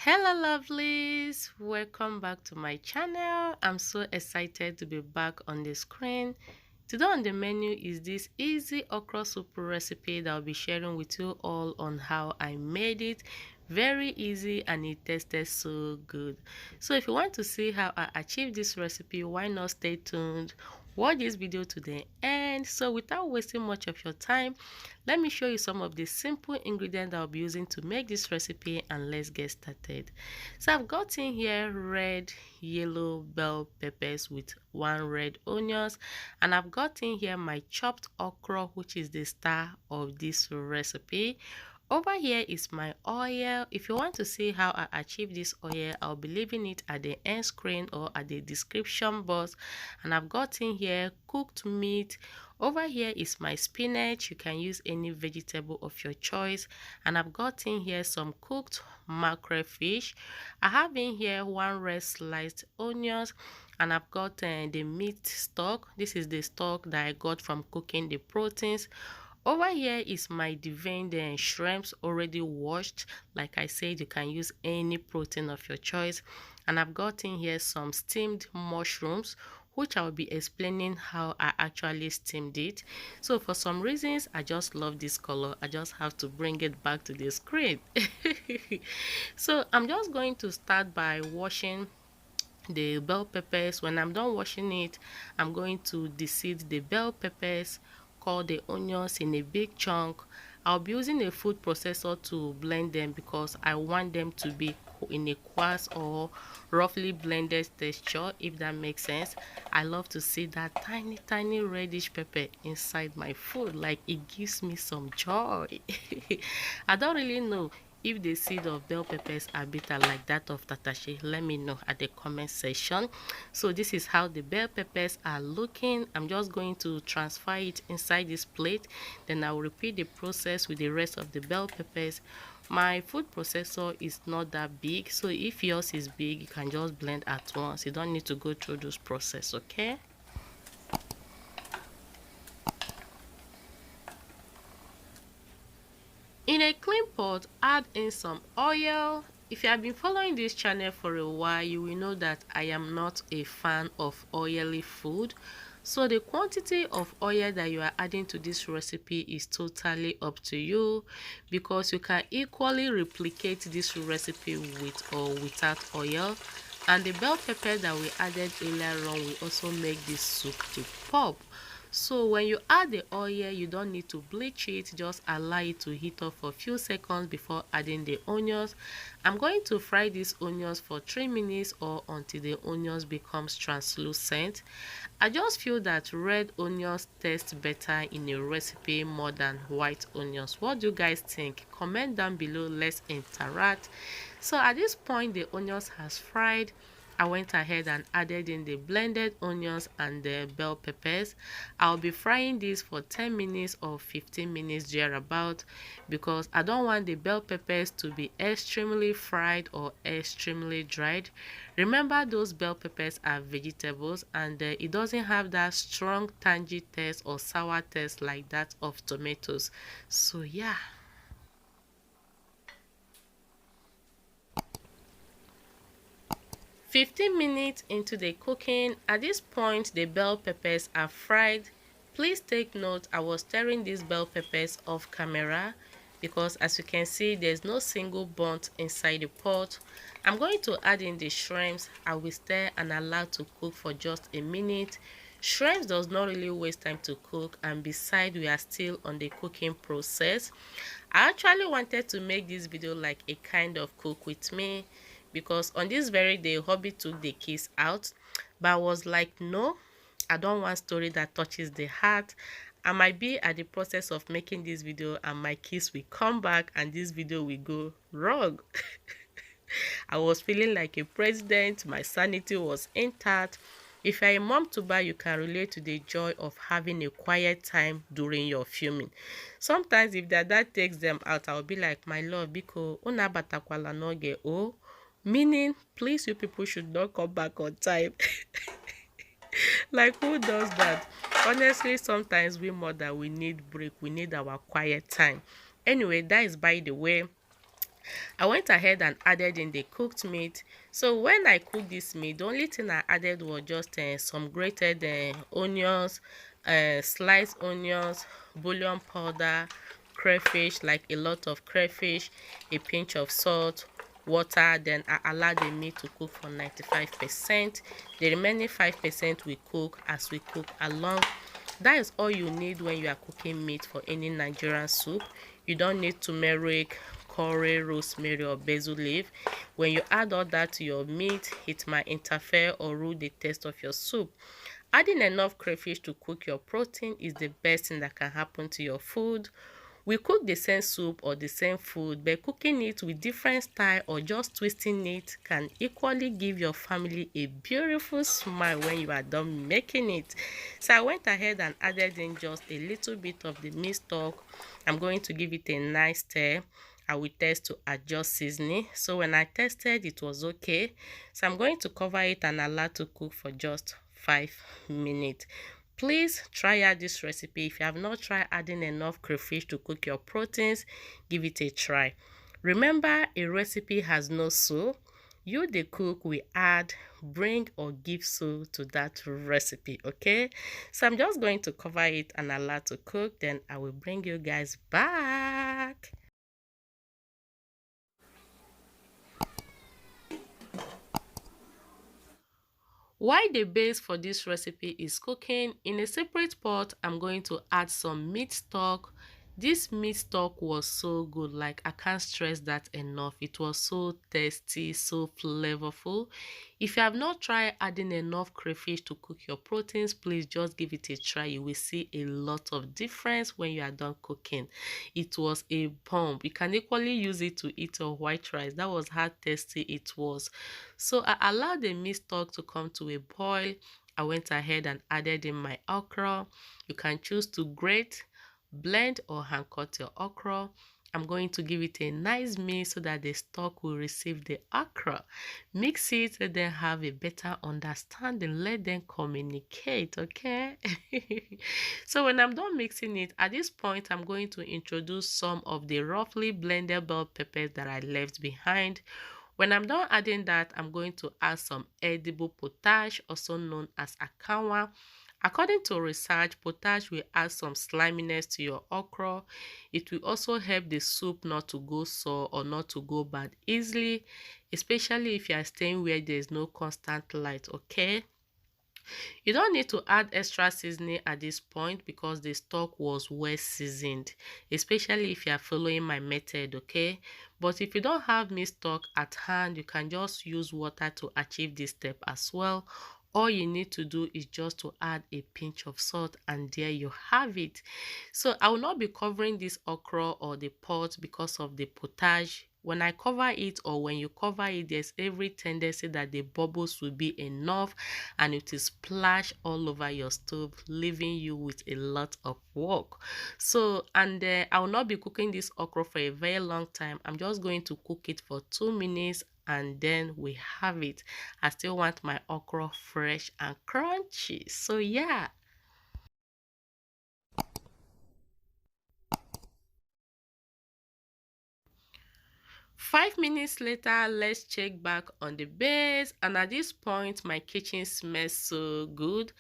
Hello lovelies, welcome back to my channel. I'm so excited to be back on the screen. Today on the menu is this easy okra soup recipe that I'll be sharing with you all on how I made it. Very easy and it tasted so good. So if you want to see how I achieved this recipe, why not stay tuned, watch this video to the end. So without wasting much of your time, let me show you some of the simple ingredients I'll be using to make this recipe, and let's get started. So I've got in here red, yellow bell peppers with one red onions, and I've got in here my chopped okra, which is the star of this recipe. Over here is my oil. If you want to see how I achieve this oil, I'll be leaving it at the end screen or at the description box. And I've got in here cooked meat. Over here is my spinach. You can use any vegetable of your choice. And I've got in here some cooked mackerel fish. I have in here one red sliced onions, and I've got the meat stock. This is the stock that I got from cooking the proteins. Over here is my deveined shrimps already washed. Like I said, you can use any protein of your choice. And I've got in here some steamed mushrooms, which I'll be explaining how I actually steamed it. So for some reasons, I just love this color. I just have to bring it back to the screen. So I'm just going to start by washing the bell peppers. When I'm done washing it, I'm going to deseed the bell peppers, cut the onions in a big chunk. I'll be using a food processor to blend them because I want them to be in a coarse or roughly blended texture, if that makes sense. I love to see that tiny reddish pepper inside my food. Like, it gives me some joy. I don't really know if the seed of bell peppers are bitter like that of tatache. Let me know at the comment section. So this is how the bell peppers are looking. I'm just going to transfer it inside this plate, then I will repeat the process with the rest of the bell peppers. My food processor is not that big, so if yours is big, you can just blend at once. You don't need to go through this process, okay? In a clean pot, add in some oil. If you have been following this channel for a while, you will know that I am not a fan of oily food. So the quantity of oil that you are adding to this recipe is totally up to you, because you can equally replicate this recipe with or without oil. And the bell pepper that we added earlier on will also make this soup to pop. So when you add the oil, you don't need to bleach it, just allow it to heat up for a few seconds before adding the onions. I'm going to fry these onions for 3 minutes or until the onions becomes translucent. I just feel that red onions taste better in a recipe more than white onions. What do you guys think? Comment down below, let's interact. So at this point, the onions has fried. I went ahead and added in the blended onions and the bell peppers. I'll be frying this for 10 minutes or 15 minutes thereabout, because I don't want the bell peppers to be extremely fried or extremely dried. Remember, those bell peppers are vegetables, and it doesn't have that strong tangy taste or sour taste like that of tomatoes. So yeah. 15 minutes into the cooking, at this point the bell peppers are fried. Please take note, I was stirring these bell peppers off camera because, as you can see, there's no single burnt inside the pot. I'm going to add in the shrimps. I will stir and allow to cook for just a minute. Shrimps does not really waste time to cook, and besides, we are still on the cooking process. I actually wanted to make this video like a kind of cook with me, because on this very day hubby took the kids out, but I was like, no, I don't want story that touches the heart. I might be at the process of making this video and my kids will come back and this video will go wrong. I was feeling like a president. My sanity was intact. If you're a mom to buy, you can relate to the joy of having a quiet time during your filming. Sometimes if their dad takes them out, I'll be like, my love, because una batakwala noge o, meaning, please, you people should not come back on time. Like, who does that? Honestly, sometimes we mother, we need break, we need our quiet time. Anyway, that is by the way. I went ahead and added in the cooked meat. So when I cooked this meat, the only thing I added was just some grated onions, sliced onions, bouillon powder, crayfish, like a lot of crayfish, a pinch of salt, water. Then I allowed the meat to cook for 95%. The remaining 5% we cook as we cook along. That is all you need when you are cooking meat for any Nigerian soup. You don't need turmeric, curry, rosemary or basil leaf. When you add all that to your meat, it might interfere or ruin the taste of your soup. Adding enough crayfish to cook your protein is the best thing that can happen to your food. We cook the same soup or the same food, but cooking it with different style or just twisting it can equally give your family a beautiful smile when you are done making it. So I went ahead and added in just a little bit of the meat stock. I'm going to give it a nice stir. I will test to adjust seasoning. So when I tested, it was okay. So I'm going to cover it and allow to cook for just 5 minutes. Please try out this recipe. If you have not tried adding enough crayfish to cook your proteins, give it a try. Remember, a recipe has no soul. You, the cook, will add, bring or give soul to that recipe, okay? So I'm just going to cover it and allow to cook. Then I will bring you guys back. While the base for this recipe is cooking, in a separate pot, I'm going to add some meat stock. This meat stock was so good, like I can't stress that enough. It was so tasty, so flavorful. If you have not tried adding enough crayfish to cook your proteins, please just give it a try. You will see a lot of difference when you are done cooking. It was a bomb. You can equally use it to eat your white rice. That was how tasty it was. So I allowed the meat stock to come to a boil. I went ahead and added in my okra. You can choose to grate, blend or hand cut your okra. I'm going to give it a nice mix so that the stock will receive the okra. Mix it, let them have a better understanding, let them communicate, okay? So when I'm done mixing it, at this point, I'm going to introduce some of the roughly blended bell peppers that I left behind. When I'm done adding that, I'm going to add some edible potash, also known as akanwa. According to research, potash will add some sliminess to your okra. It will also help the soup not to go sour or not to go bad easily, especially if you are staying where there is no constant light, okay? You don't need to add extra seasoning at this point because the stock was well seasoned, especially if you are following my method, okay? But if you don't have meat stock at hand, you can just use water to achieve this step as well. All you need to do is just to add a pinch of salt and there you have it. So I will not be covering this okra or the pot because of the potash. When I cover it or when you cover it, there's every tendency that the bubbles will be enough and it will splash all over your stove, leaving you with a lot of work. So, and I will not be cooking this okra for a very long time. I'm just going to cook it for 2 minutes and then we have it. I still want my okra fresh and crunchy. So yeah. 5 minutes later, let's check back on the base, and at this point my kitchen smells so good.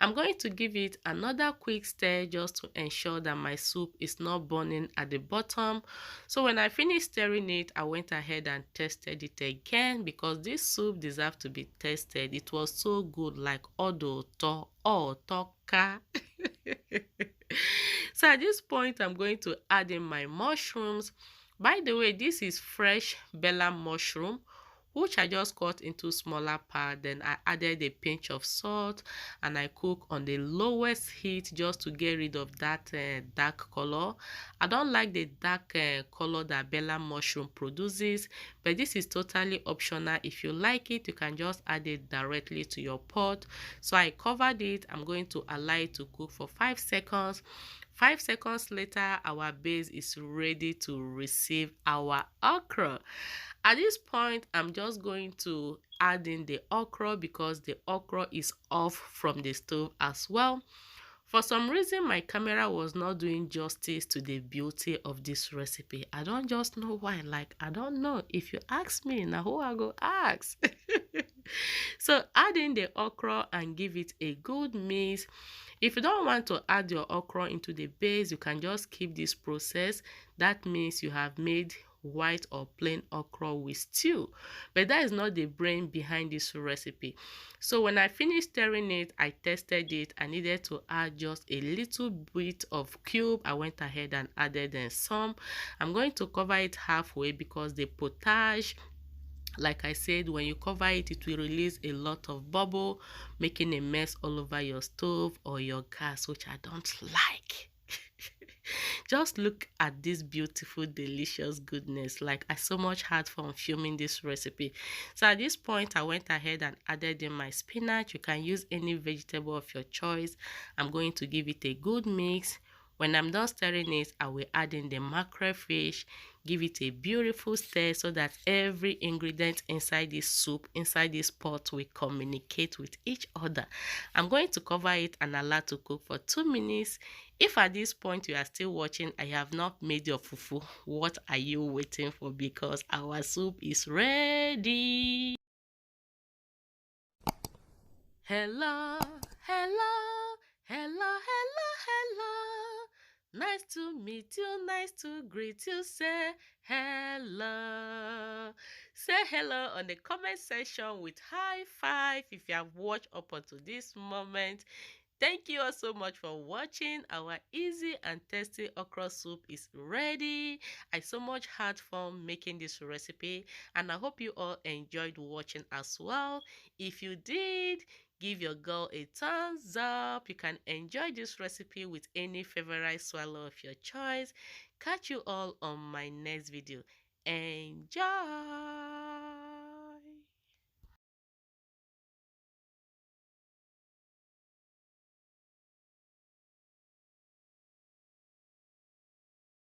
I'm going to give it another quick stir just to ensure that my soup is not burning at the bottom. So when I finished stirring it, I went ahead and tested it again because this soup deserves to be tested. It was so good, like odo to o toka. So at this point, I'm going to add in my mushrooms. By the way, this is fresh bella mushroom, which I just cut into smaller parts. Then I added a pinch of salt and I cook on the lowest heat just to get rid of that dark color. I don't like the dark color that bella mushroom produces, but this is totally optional. If you like it, you can just add it directly to your pot. So I covered it. I'm going to allow it to cook for 5 seconds. 5 seconds later, our base is ready to receive our okra. At this point, I'm just going to add in the okra because the okra is off from the stove as well. For some reason, my camera was not doing justice to the beauty of this recipe. I don't just know why. Like, I don't know. If you ask me, now who I go ask? So add in the okra and give it a good mix. If you don't want to add your okra into the base, you can just keep this process. That means you have made white or plain okra with stew, but that is not the brain behind this recipe. So when I finished stirring it, I tested it. I needed to add just a little bit of cube. I went ahead and added in some. I'm going to cover it halfway because the potage, like I said, when you cover it, it will release a lot of bubble, making a mess all over your stove or your gas, which I don't like. Just look at this beautiful, delicious goodness. Like, I so much had fun filming this recipe. So at this point, I went ahead and added in my spinach. You can use any vegetable of your choice. I'm going to give it a good mix. When I'm done stirring it, I will add in the mackerel fish, give it a beautiful stir so that every ingredient inside this soup, inside this pot, will communicate with each other. I'm going to cover it and allow to cook for 2 minutes. If at this point you are still watching, I have not made your fufu, what are you waiting for? Because our soup is ready. Hello, hello, hello, hello, hello. Nice to meet you, nice to greet you. Say hello. Say hello on the comment section with high five if you have watched up until this moment. Thank you all so much for watching. Our easy and tasty okra soup is ready. I so much had fun making this recipe, and I hope you all enjoyed watching as well. If you did, give your girl a thumbs up. You can enjoy this recipe with any favorite swallow of your choice. Catch you all on my next video. Enjoy!